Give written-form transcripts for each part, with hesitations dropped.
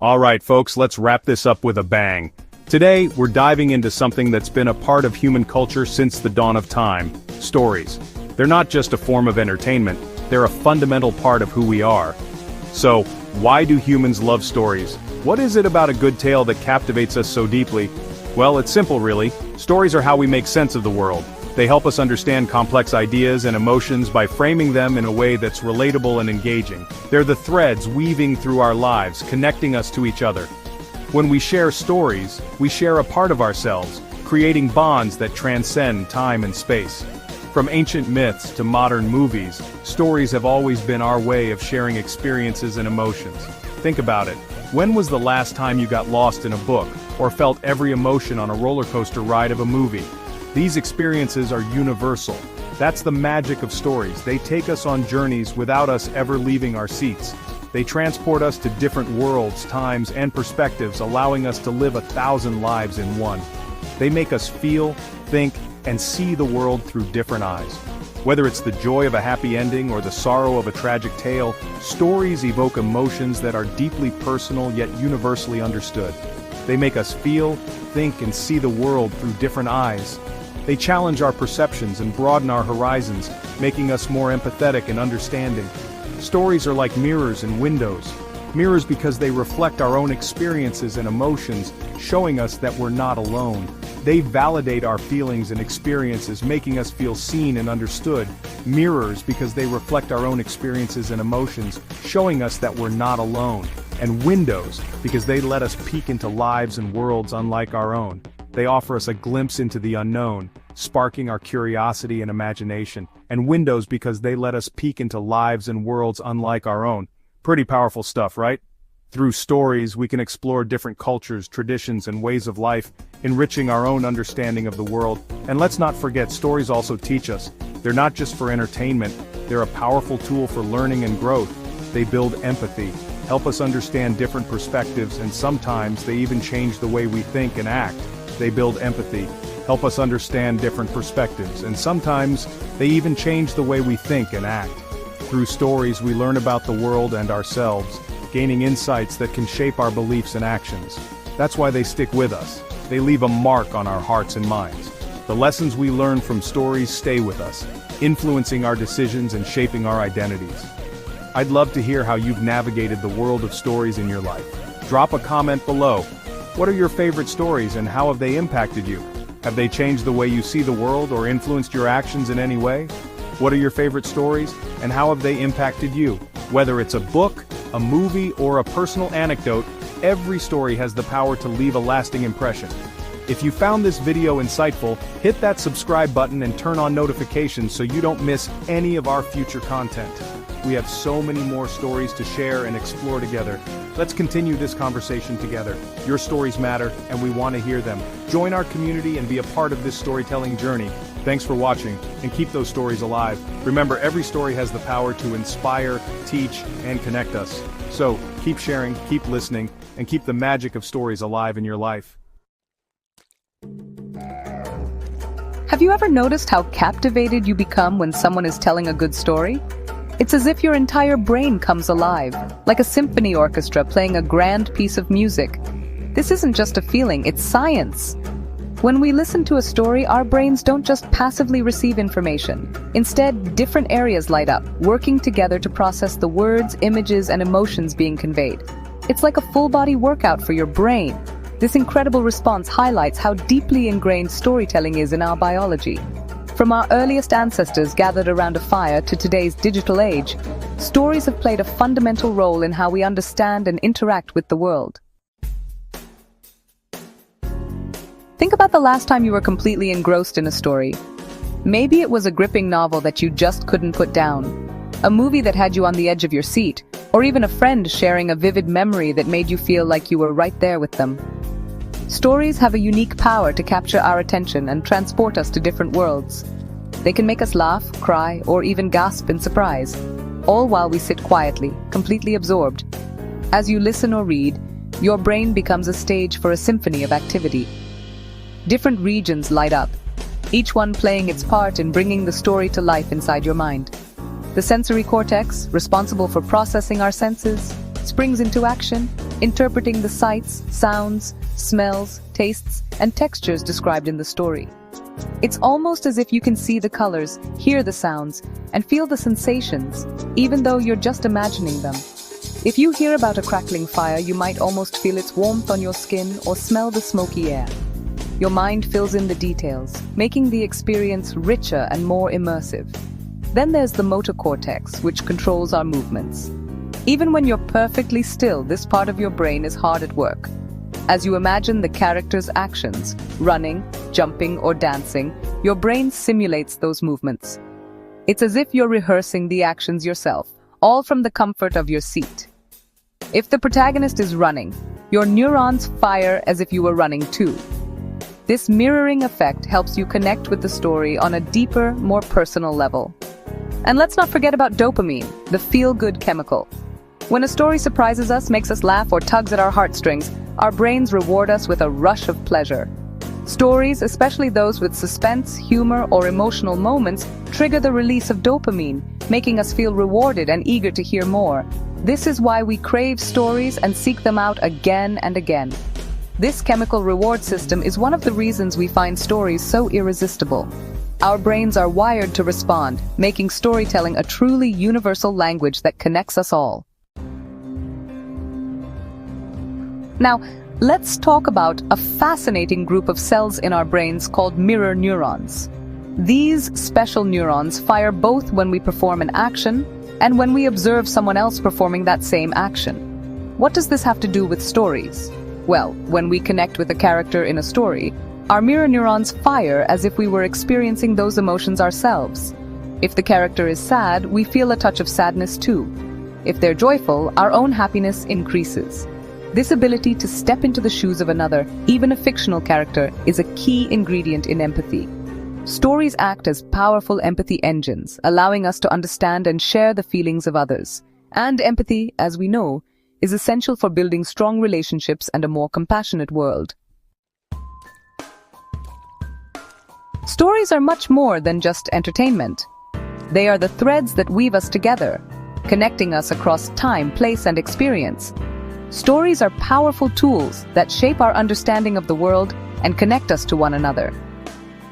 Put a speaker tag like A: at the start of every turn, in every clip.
A: Alright folks, let's wrap this up with a bang. Today, we're diving into something that's been a part of human culture since the dawn of time: stories. They're not just a form of entertainment, they're a fundamental part of who we are. So, why do humans love stories? What is it about a good tale that captivates us so deeply? Well, it's simple really. Stories are how we make sense of the world. They help us understand complex ideas and emotions by framing them in a way that's relatable and engaging. They're the threads weaving through our lives, connecting us to each other. When we share stories, we share a part of ourselves, creating bonds that transcend time and space. From ancient myths to modern movies, stories have always been our way of sharing experiences and emotions. Think about it. When was the last time you got lost in a book, or felt every emotion on a roller coaster ride of a movie? These experiences are universal. That's the magic of stories. They take us on journeys without us ever leaving our seats. They transport us to different worlds, times, and perspectives, allowing us to live 1,000 lives in one. They make us feel, think, and see the world through different eyes. Whether it's the joy of a happy ending or the sorrow of a tragic tale, stories evoke emotions that are deeply personal yet universally understood. They make us feel, think, and see the world through different eyes. They challenge our perceptions and broaden our horizons, making us more empathetic and understanding. Stories are like mirrors and windows. Mirrors because they reflect our own experiences and emotions, showing us that we're not alone. They validate our feelings and experiences, making us feel seen and understood. Mirrors because they reflect our own experiences and emotions, showing us that we're not alone. And windows because they let us peek into lives and worlds unlike our own. They offer us a glimpse into the unknown, sparking our curiosity and imagination. And windows because they let us peek into lives and worlds unlike our own. Pretty powerful stuff, right? Through stories, we can explore different cultures, traditions, and ways of life, enriching our own understanding of the world. And let's not forget, stories also teach us. They're not just for entertainment, they're a powerful tool for learning and growth. They build empathy, help us understand different perspectives, and sometimes they even change the way we think and act. They build empathy, help us understand different perspectives, and sometimes they even change the way we think and act. Through stories, we learn about the world and ourselves, gaining insights that can shape our beliefs and actions. That's why they stick with us. They leave a mark on our hearts and minds. The lessons we learn from stories stay with us, influencing our decisions and shaping our identities. I'd love to hear how you've navigated the world of stories in your life. Drop a comment below. What are your favorite stories and how have they impacted you? Have they changed the way you see the world or influenced your actions in any way? What are your favorite stories and how have they impacted you? Whether it's a book, a movie, or a personal anecdote, every story has the power to leave a lasting impression. If you found this video insightful, hit that subscribe button and turn on notifications so you don't miss any of our future content. We have so many more stories to share and explore together. Let's continue this conversation together. Your stories matter, and we want to hear them. Join our community and be a part of this storytelling journey. Thanks for watching, and keep those stories alive. Remember, every story has the power to inspire, teach, and connect us. So, keep sharing, keep listening, and keep the magic of stories alive in your life.
B: Have you ever noticed how captivated you become when someone is telling a good story? It's as if your entire brain comes alive, like a symphony orchestra playing a grand piece of music. This isn't just a feeling, it's science. When we listen to a story, our brains don't just passively receive information. Instead, different areas light up, working together to process the words, images, and emotions being conveyed. It's like a full-body workout for your brain. This incredible response highlights how deeply ingrained storytelling is in our biology. From our earliest ancestors gathered around a fire to today's digital age, stories have played a fundamental role in how we understand and interact with the world. Think about the last time you were completely engrossed in a story. Maybe it was a gripping novel that you just couldn't put down, a movie that had you on the edge of your seat, or even a friend sharing a vivid memory that made you feel like you were right there with them. Stories have a unique power to capture our attention and transport us to different worlds. They can make us laugh, cry, or even gasp in surprise, all while we sit quietly, completely absorbed. As you listen or read, your brain becomes a stage for a symphony of activity. Different regions light up, each one playing its part in bringing the story to life inside your mind. The sensory cortex, responsible for processing our senses, springs into action, interpreting the sights, sounds, smells, tastes, and textures described in the story. It's almost as if you can see the colors, hear the sounds, and feel the sensations, even though you're just imagining them. If you hear about a crackling fire, you might almost feel its warmth on your skin or smell the smoky air. Your mind fills in the details, making the experience richer and more immersive. Then there's the motor cortex, which controls our movements. Even when you're perfectly still, this part of your brain is hard at work. As you imagine the character's actions, running, jumping, or dancing, your brain simulates those movements. It's as if you're rehearsing the actions yourself, all from the comfort of your seat. If the protagonist is running, your neurons fire as if you were running too. This mirroring effect helps you connect with the story on a deeper, more personal level. And let's not forget about dopamine, the feel-good chemical. When a story surprises us, makes us laugh, or tugs at our heartstrings, our brains reward us with a rush of pleasure. Stories, especially those with suspense, humor, or emotional moments, trigger the release of dopamine, making us feel rewarded and eager to hear more. This is why we crave stories and seek them out again and again. This chemical reward system is one of the reasons we find stories so irresistible. Our brains are wired to respond, making storytelling a truly universal language that connects us all. Now, let's talk about a fascinating group of cells in our brains called mirror neurons. These special neurons fire both when we perform an action and when we observe someone else performing that same action. What does this have to do with stories? Well, when we connect with a character in a story, our mirror neurons fire as if we were experiencing those emotions ourselves. If the character is sad, we feel a touch of sadness too. If they're joyful, our own happiness increases. This ability to step into the shoes of another, even a fictional character, is a key ingredient in empathy. Stories act as powerful empathy engines, allowing us to understand and share the feelings of others. And empathy, as we know, is essential for building strong relationships and a more compassionate world. Stories are much more than just entertainment. They are the threads that weave us together, connecting us across time, place, and experience. Stories are powerful tools that shape our understanding of the world and connect us to one another.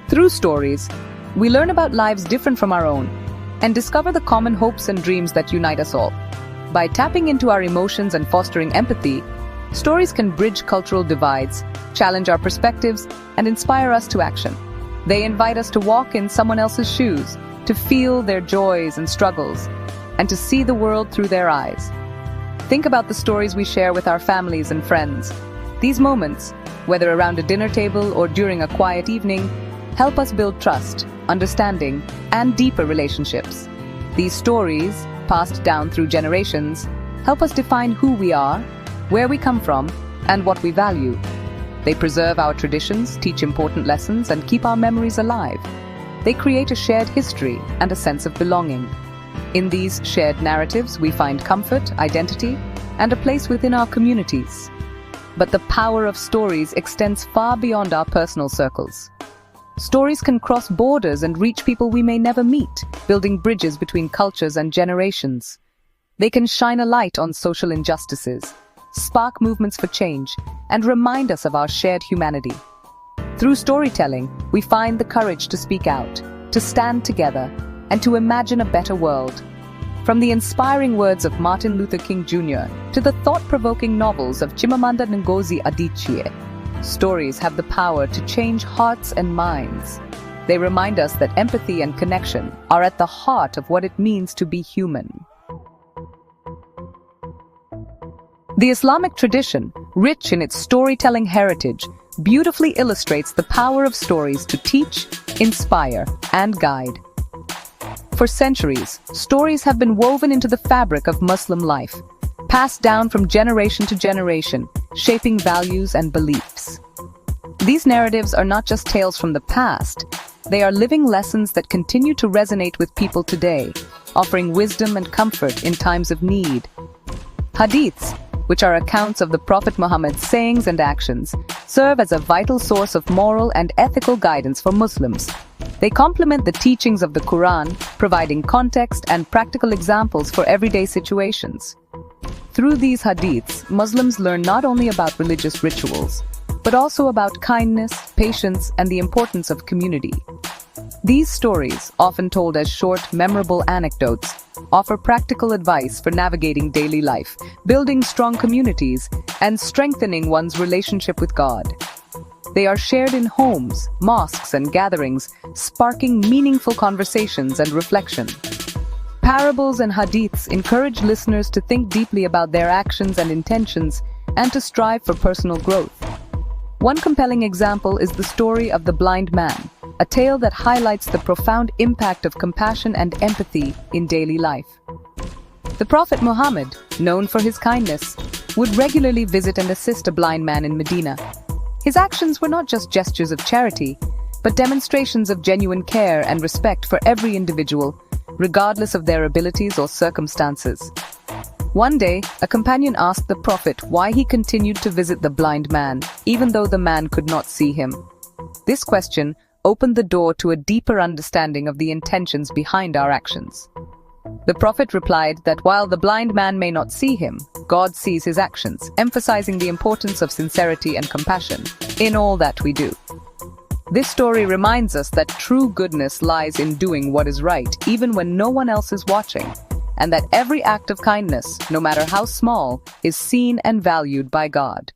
B: Through stories, we learn about lives different from our own and discover the common hopes and dreams that unite us all. By tapping into our emotions and fostering empathy, stories can bridge cultural divides, challenge our perspectives, and inspire us to action. They invite us to walk in someone else's shoes, to feel their joys and struggles, and to see the world through their eyes. Think about the stories we share with our families and friends. These moments, whether around a dinner table or during a quiet evening, help us build trust, understanding, and deeper relationships. These stories, passed down through generations, help us define who we are, where we come from, and what we value. They preserve our traditions, teach important lessons, and keep our memories alive. They create a shared history and a sense of belonging. In these shared narratives, we find comfort, identity, and a place within our communities. But the power of stories extends far beyond our personal circles. Stories can cross borders and reach people we may never meet, building bridges between cultures and generations. They can shine a light on social injustices, spark movements for change, and remind us of our shared humanity. Through storytelling, we find the courage to speak out, to stand together, and to imagine a better world. From the inspiring words of Martin Luther King Jr. to the thought-provoking novels of Chimamanda Ngozi Adichie, stories have the power to change hearts and minds. They remind us that empathy and connection are at the heart of what it means to be human. The Islamic tradition, rich in its storytelling heritage, beautifully illustrates the power of stories to teach, inspire, and guide. For centuries, stories have been woven into the fabric of Muslim life, passed down from generation to generation, shaping values and beliefs. These narratives are not just tales from the past, they are living lessons that continue to resonate with people today, offering wisdom and comfort in times of need. Hadiths, which are accounts of the Prophet Muhammad's sayings and actions, serve as a vital source of moral and ethical guidance for Muslims. They complement the teachings of the Quran, providing context and practical examples for everyday situations. Through these hadiths, Muslims learn not only about religious rituals, but also about kindness, patience, and the importance of community. These stories, often told as short, memorable anecdotes, offer practical advice for navigating daily life, building strong communities, and strengthening one's relationship with God. They are shared in homes, mosques, and gatherings, sparking meaningful conversations and reflection. Parables and hadiths encourage listeners to think deeply about their actions and intentions, and to strive for personal growth. One compelling example is the story of the blind man, a tale that highlights the profound impact of compassion and empathy in daily life. The Prophet Muhammad, known for his kindness, would regularly visit and assist a blind man in Medina. His actions were not just gestures of charity, but demonstrations of genuine care and respect for every individual, regardless of their abilities or circumstances. One day, a companion asked the Prophet why he continued to visit the blind man, even though the man could not see him. This question opened the door to a deeper understanding of the intentions behind our actions. The Prophet replied that while the blind man may not see him, God sees his actions, emphasizing the importance of sincerity and compassion in all that we do. This story reminds us that true goodness lies in doing what is right, even when no one else is watching, and that every act of kindness, no matter how small, is seen and valued by God.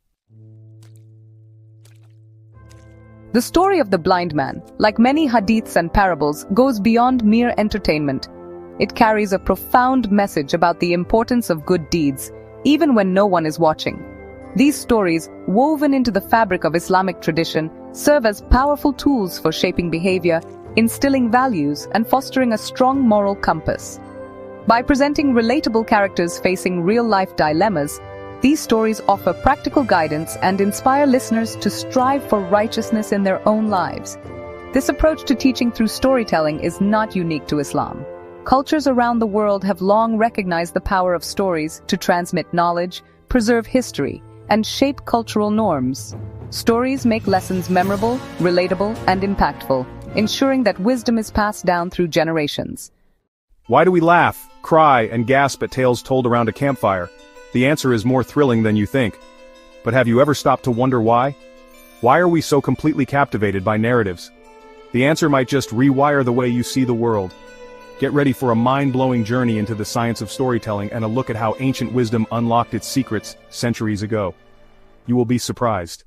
B: The story of the blind man, like many hadiths and parables, goes beyond mere entertainment. It carries a profound message about the importance of good deeds, even when no one is watching. These stories, woven into the fabric of Islamic tradition, serve as powerful tools for shaping behavior, instilling values, and fostering a strong moral compass. By presenting relatable characters facing real-life dilemmas, these stories offer practical guidance and inspire listeners to strive for righteousness in their own lives. This approach to teaching through storytelling is not unique to Islam. Cultures around the world have long recognized the power of stories to transmit knowledge, preserve history, and shape cultural norms. Stories make lessons memorable, relatable, and impactful, ensuring that wisdom is passed down through generations.
A: Why do we laugh, cry, and gasp at tales told around a campfire? The answer is more thrilling than you think. But have you ever stopped to wonder why? Why are we so completely captivated by narratives? The answer might just rewire the way you see the world. Get ready for a mind-blowing journey into the science of storytelling and a look at how ancient wisdom unlocked its secrets centuries ago. You will be surprised.